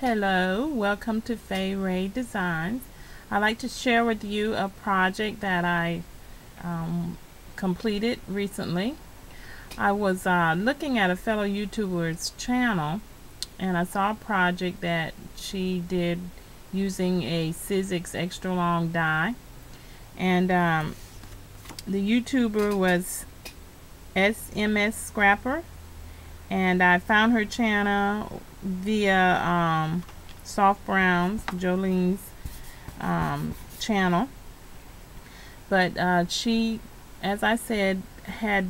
Hello, welcome to Faye Ray Designs. I'd like to share with you a project that I completed recently. I was looking at a fellow YouTuber's channel and I saw a project that she did using a Sizzix extra long die, and the YouTuber was SMS Scrapper, and I found her channel via Soft Brown's, Jolene's channel. But she, as I said, had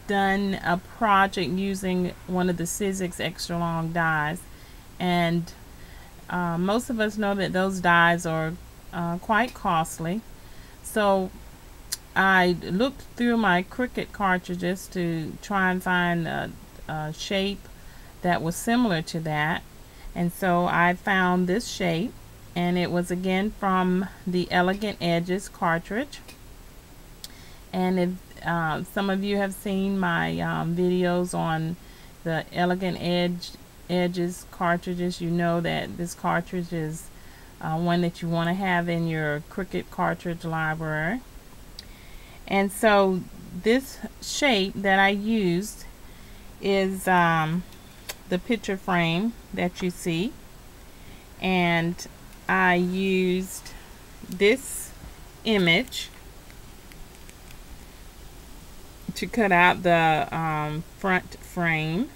done a project using one of the Sizzix extra long dies, and most of us know that those dies are quite costly. So I looked through my Cricut cartridges to try and find a shape that was similar to that, and so I found this shape, and it was again from the Elegant Edges cartridge. And if some of you have seen my videos on the Elegant Edges cartridges, you know that this cartridge is one that you want to have in your Cricut cartridge library. And so this shape that I used is the picture frame that you see, and I used this image to cut out the front frame,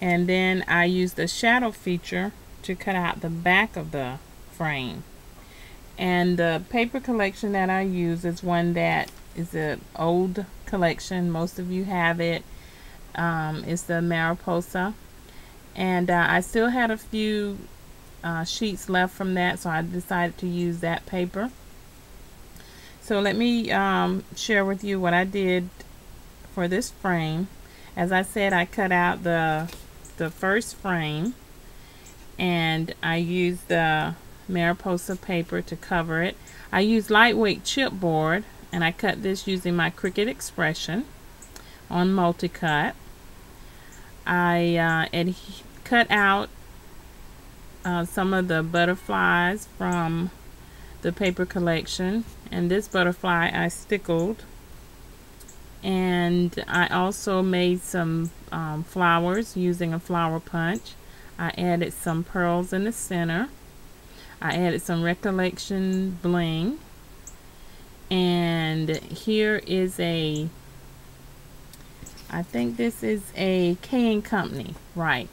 and then I used the shadow feature to cut out the back of the frame. And the paper collection that I use is one that is an old collection. Most of you have it. It's the Mariposa, and I still had a few sheets left from that, so I decided to use that paper. So let me share with you what I did for this frame. As I said, I cut out the first frame, and I used the Mariposa paper to cover it. I used lightweight chipboard, and I cut this using my Cricut Expression on multi-cut. I cut out some of the butterflies from the paper collection, and this butterfly I stickled, and I also made some flowers using a flower punch. I added some pearls in the center. I added some recollection bling, and here is I think this is a K & Company, right?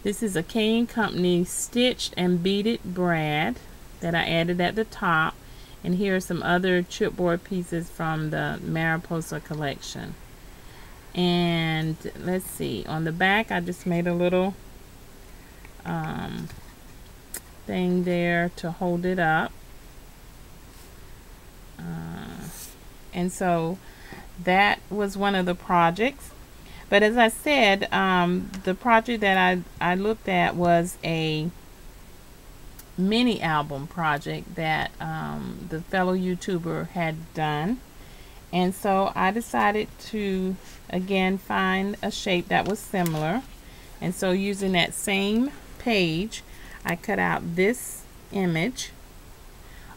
This is a K & Company stitched and beaded brad that I added at the top, and here are some other chipboard pieces from the Mariposa collection. And let's see, on the back I just made a little thing there to hold it up, and so that was one of the projects. But as I said, the project that I looked at was a mini album project that the fellow YouTuber had done, and so I decided to again find a shape that was similar. And so using that same page, I cut out this image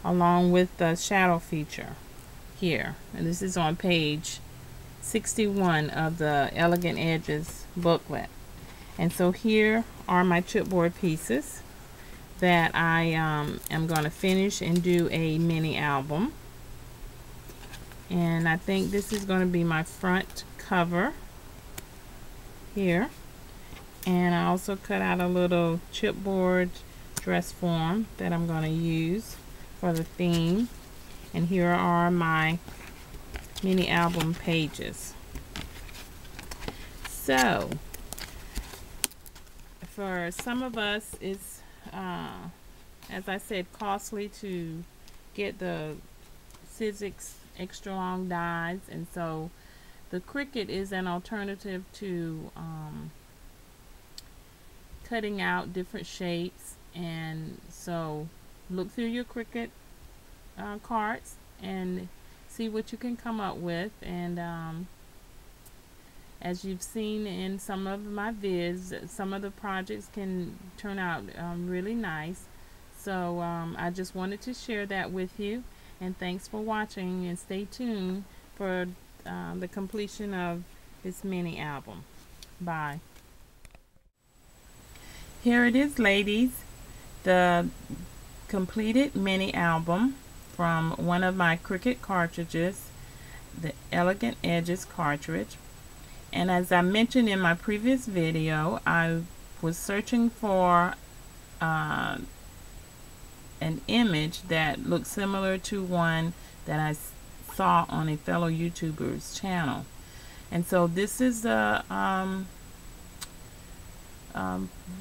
along with the shadow feature here, and this is on page 61 of the Elegant Edges booklet. And so here are my chipboard pieces that I am going to finish and do a mini album. And I think this is going to be my front cover here. And I also cut out a little chipboard dress form that I'm going to use for the theme. And here are my mini album pages. So for some of us, it's as I said, costly to get the Sizzix extra long dies, and so the Cricut is an alternative to cutting out different shapes. And so look through your Cricut cards and see what you can come up with. And as you've seen in some of my vids, some of the projects can turn out really nice. So I just wanted to share that with you, and thanks for watching, and stay tuned for the completion of this mini album. Bye. Here it is, ladies, the completed mini album from one of my Cricut cartridges, the Elegant Edges cartridge. And as I mentioned in my previous video, I was searching for an image that looked similar to one that I saw on a fellow YouTuber's channel. And so this is the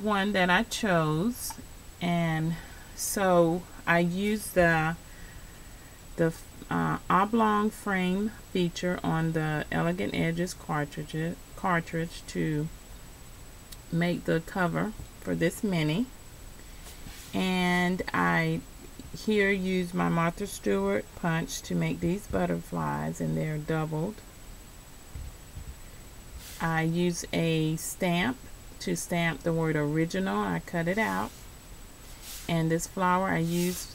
one that I chose, and so I used the oblong frame feature on the Elegant Edges cartridge to make the cover for this mini. And I here use my Martha Stewart punch to make these butterflies, and they're doubled. I use a stamp to stamp the word original. I cut it out, and this flower I used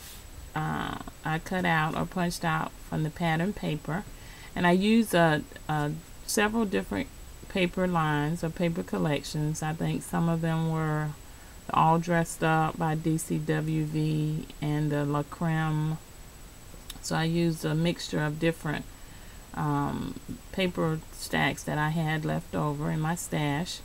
I cut out or punched out from the pattern paper, and I used several different paper lines or paper collections. I think some of them were All Dressed Up by DCWV and the La Creme. So I used a mixture of different paper stacks that I had left over in my stash.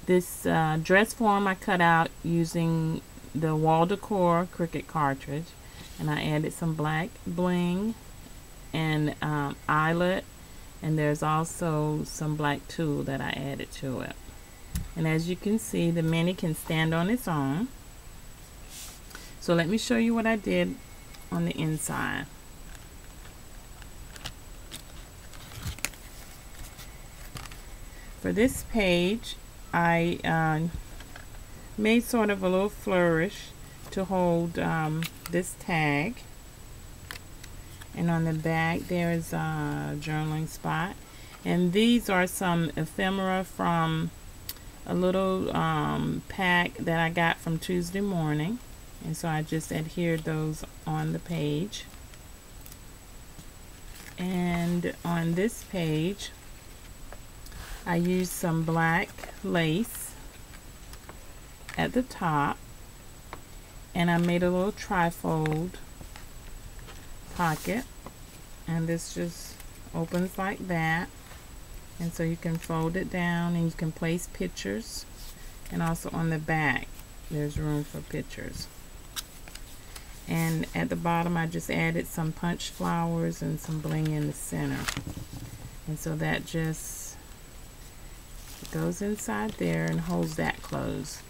This dress form I cut out using the Wall Decor Cricut cartridge, and I added some black bling and eyelet, and there's also some black tulle that I added to it. And as you can see, the mini can stand on its own. So let me show you what I did on the inside. For this page, I made sort of a little flourish to hold this tag, and on the back there is a journaling spot, and these are some ephemera from a little pack that I got from Tuesday Morning, and so I just adhered those on the page. And on this page I used some black lace at the top, and I made a little trifold pocket, and this just opens like that, and so you can fold it down and you can place pictures, and also on the back there's room for pictures. And at the bottom I just added some punch flowers and some bling in the center, and so that just goes inside there and holds that closed.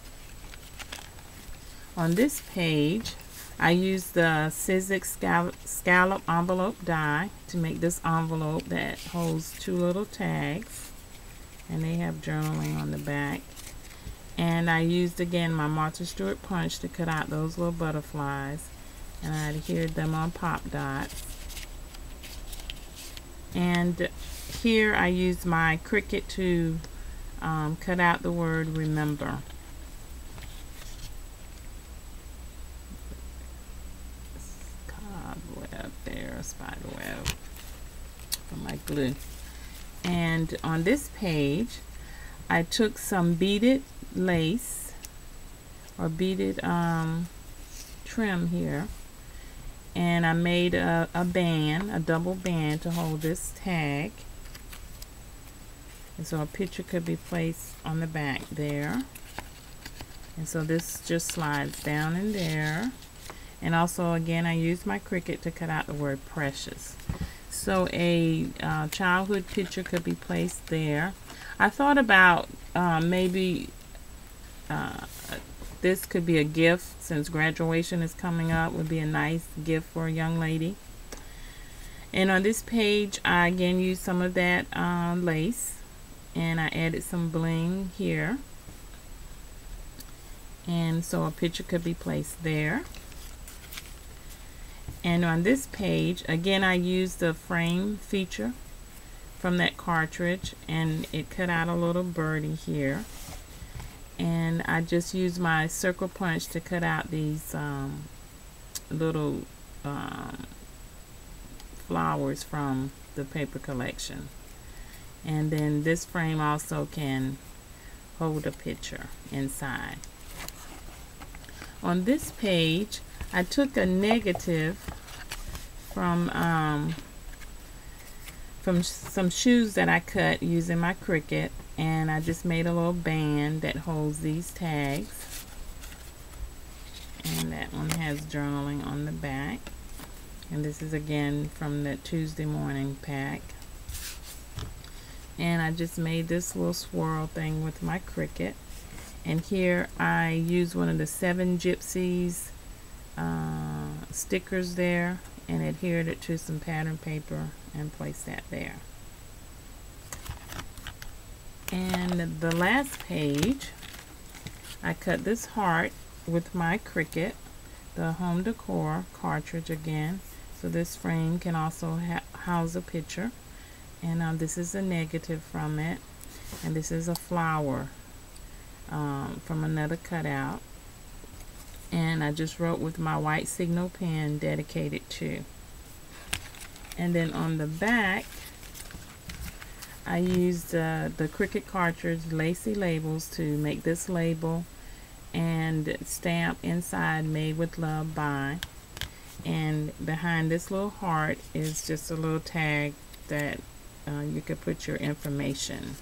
On this page, I used the Sizzix scallop envelope die to make this envelope that holds two little tags, and they have journaling on the back. And I used again my Martha Stewart punch to cut out those little butterflies, and I adhered them on pop dots. And here I used my Cricut to cut out the word remember. Cobweb there, spider web for my glue. And on this page I took some beaded lace or beaded trim here, and I made a band, a double band to hold this tag, and so a picture could be placed on the back there. And so this just slides down in there. And also again I used my Cricut to cut out the word precious. So a childhood picture could be placed there. I thought about maybe this could be a gift, since graduation is coming up, would be a nice gift for a young lady. And on this page I again used some of that lace, and I added some bling here, and so a picture could be placed there. And on this page again I used the frame feature from that cartridge, and it cut out a little birdie here. And I just used my circle punch to cut out these little flowers from the paper collection. And then this frame also can hold a picture inside. On this page, I took a negative from some shoes that I cut using my Cricut, and I just made a little band that holds these tags. And that one has journaling on the back. And this is again from the Tuesday morning pack. And I just made this little swirl thing with my Cricut. And here I used one of the 7 Gypsies stickers there and adhered it to some pattern paper and placed that there. And the last page, I cut this heart with my Cricut, the home decor cartridge again. So this frame can also house a picture. And this is a negative from it. And this is a flower from another cutout. And I just wrote with my white signal pen, dedicated to. And then on the back, I used the Cricut cartridge lacy labels to make this label and stamp inside, made with love by. And behind this little heart is just a little tag that you could put your information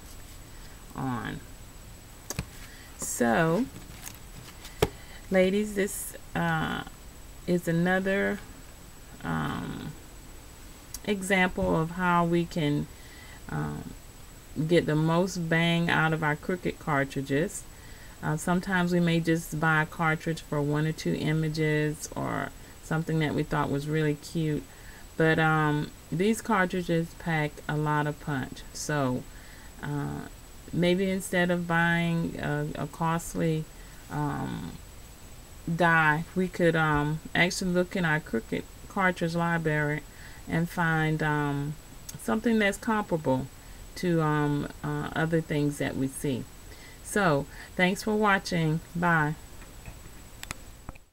on. So ladies, this is another example of how we can get the most bang out of our Cricut cartridges. Sometimes we may just buy a cartridge for 1 or 2 images or something that we thought was really cute, but these cartridges pack a lot of punch. So maybe instead of buying a costly die, we could actually look in our Cricut cartridge library and find something that's comparable to other things that we see. So thanks for watching. Bye.